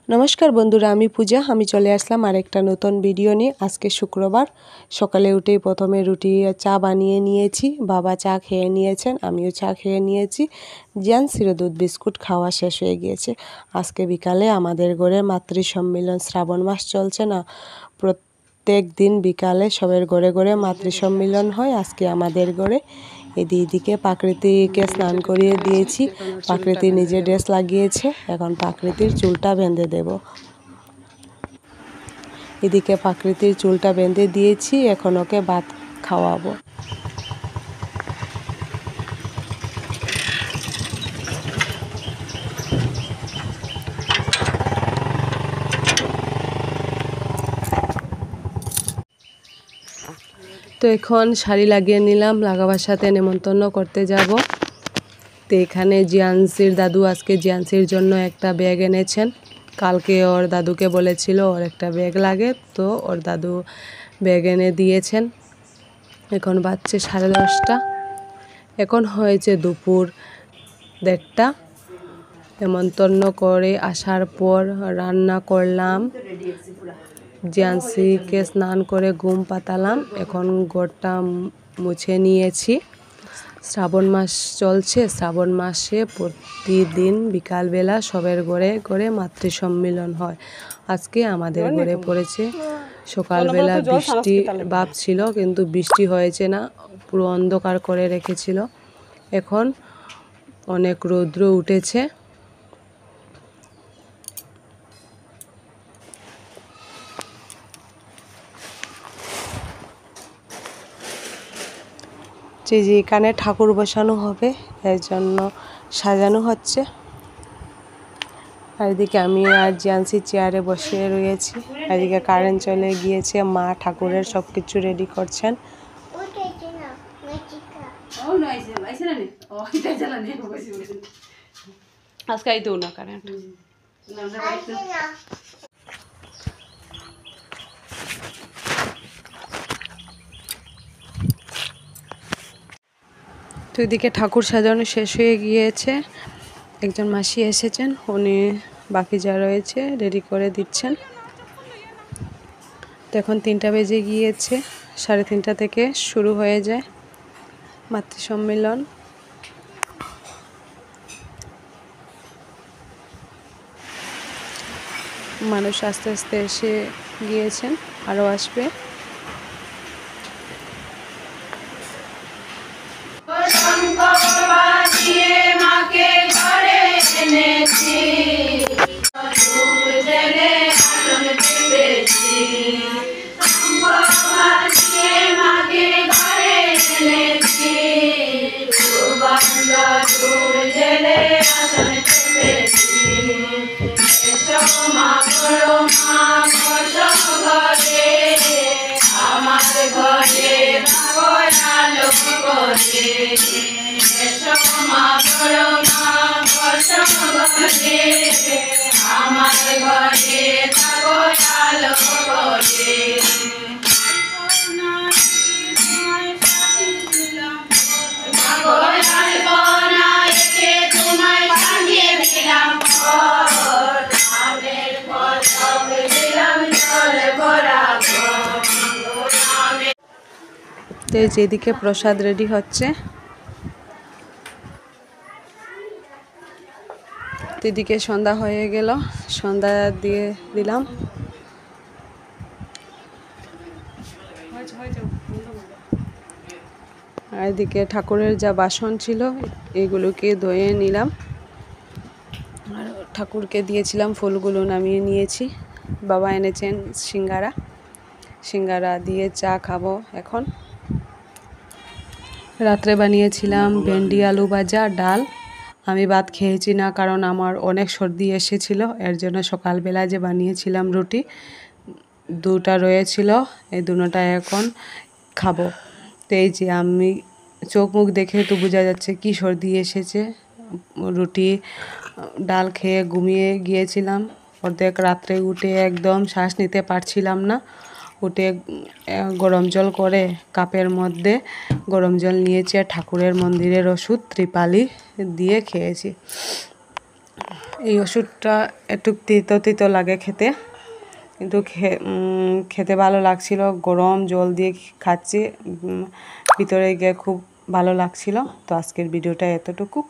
नमस्कार बंधुरा आमी पूजा आमी चले आसलाम आरेकटा नतून भिडियो निये। आज के शुक्रवार सकाले उठेई प्रथमे रुटी चा बानिये नियेछि। बाबा चा खेये नियेछेन, आमिओ चा खेये नियेछि। जियान सिरो दूध बिस्कुट खावा शेष हये गियेछे। आज के बिकाले आमादेर घरे मातृ सम्मेलन, श्रावण मास चलছে ना, प्रत्येक दिन बिकाले सबार घरे घरे मातृ सम्मेलन हय। आज के आमादेर घरे एदिके प्राकृतिके स्नान करिए दिएछि। प्राकृति निजे ड्रेस লাগিয়েছে, এখন প্রাকৃতির চুলটা বেঁধে দেব। এদিকে প্রাকৃতির চুলটা বেঁধে দিয়েছি, এখন ওকে ভাত খাওয়াবো। তো এখন শাড়ি লাগিয়ে নিলাম, লাগাবার সাথে নেমন্তন্ন করতে যাব। তো এখানে জিয়ান্সির দাদু আজকে জিয়ান্সির জন্য একটা ব্যাগ এনেছেন। কালকে ওর দাদুকে বলেছিল ওর একটা ব্যাগ লাগে, তো ওর দাদু ব্যাগ এনে দিয়েছেন। এখন বাজছে 10:30। এখন হয়েছে দুপুর 1:30। নেমন্তন্ন করে আসার পর রান্না করলাম, জিয়ান্সিকে স্নান করে ঘুম পাতালাম। এখন ঘরটা মুছে নিয়েছি। শ্রাবণ মাস চলছে, শ্রাবণ মাসে প্রতিদিন বিকালবেলা সবার ঘরে ঘরে মাতৃ সম্মেলন হয়। আজকে আমাদের ঘরে পড়েছে। সকালবেলা বৃষ্টি ভাব ছিল, কিন্তু বৃষ্টি হয়েছে না, পুরো অন্ধকার করে রেখেছিল। এখন অনেক রৌদ্র উঠেছে। যে এখানে ঠাকুর বসানো হবে, এর জন্য সাজানো হচ্ছে। আর এদিকে আমি আর জিয়ান্সি চেয়ারে বসে রয়েছি। এদিকে কারেন্ট চলে গিয়েছে, মা ঠাকুরের সব কিছু রেডি করছেন। আজকে তো না কারেন্ট। তো এদিকে ঠাকুর সাজানো শেষ হয়ে গিয়েছে। একজন মাসি এসেছেন, উনি বাকি যা রয়েছে রেডি করে দিচ্ছেন। তো এখন 3টা বেজে গিয়েছে, 3:30 থেকে শুরু হয়ে যায় মাতৃ সম্মেলন। মানুষ আস্তে আস্তে এসে গিয়েছেন, আরও আসবে। তো যেদিকে প্রসাদ রেডি হচ্ছে, এদিকে সন্ধ্যা হয়ে গেল, সন্ধ্যা দিয়ে দিলাম। আর এদিকে ঠাকুরের যা বাসন ছিল এগুলোকে ধুয়ে নিলাম, আর ঠাকুরকে দিয়েছিলাম ফুলগুলো নামিয়ে নিয়েছি। বাবা এনেছেন সিঙ্গারা, সিঙ্গারা দিয়ে চা খাবো। এখন রাত্রে বানিয়েছিলাম ভেন্ডি আলু ভাজা, ডাল। আমি ভাত খেয়েছি না, কারণ আমার অনেক সর্দি এসেছিল, এর জন্য সকালবেলা যে বানিয়েছিলাম রুটি 2টা রয়েছিল, এই 2টা এখন খাবো। তো এই যে আমি চোখ মুখ দেখে তো বোঝা যাচ্ছে কি সর্দি এসেছে। রুটি ডাল খেয়ে ঘুমিয়ে গিয়েছিলাম। অর্ধেক রাত্রে উঠে একদম শ্বাস নিতে পারছিলাম না। উঠে গরম জল করে কাপের মধ্যে গরম জল নিয়েছি, আর ঠাকুরের মন্দিরের ওষুধ ত্রিপালি দিয়ে খেয়েছি। এই ওষুধটা একটু তিতো তিতো লাগে খেতে, কিন্তু খেতে ভালো লাগছিল। গরম জল দিয়ে খাচ্ছি, ভিতরে গিয়ে খুব ভালো লাগছিল। তো আজকের ভিডিওটা এতটুকু।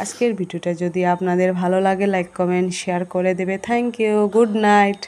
আজকের ভিডিওটা যদি আপনাদের ভালো লাগে লাইক কমেন্ট শেয়ার করে দেবে। Thank you, good night.